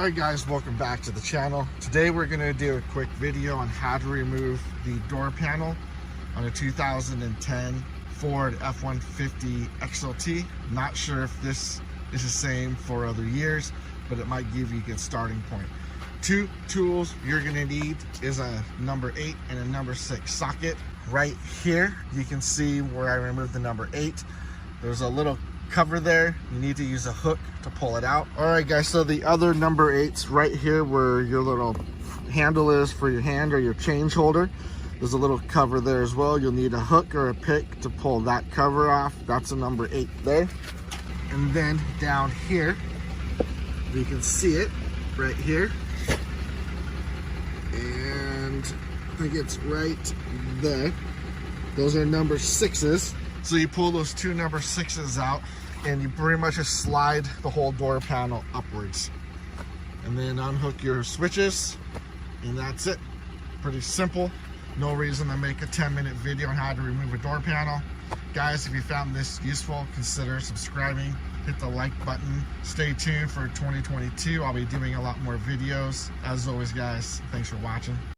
Alright guys, welcome back to the channel. Today we're going to do a quick video on how to remove the door panel on a 2010 Ford F-150 XLT. Not sure if this is the same for other years, but it might give you a good starting point. Two tools you're going to need is a number 8 and a number 6 socket. Right here you can see where I removed the number 8. There's a little cover there. You need to use a hook to pull it out. All right guys, so the other number 8's right here where your little handle is for your hand or your change holder. There's a little cover there as well. You'll need a hook or a pick to pull that cover off. That's a number 8 there. And then down here you can see it right here, and I think it's right there. Those are number 6's. So you pull those two number 6's out and you pretty much just slide the whole door panel upwards. And then unhook your switches and that's it. Pretty simple. No reason to make a 10-minute video on how to remove a door panel. Guys, if you found this useful, consider subscribing. Hit the like button. Stay tuned for 2022. I'll be doing a lot more videos. As always guys, thanks for watching.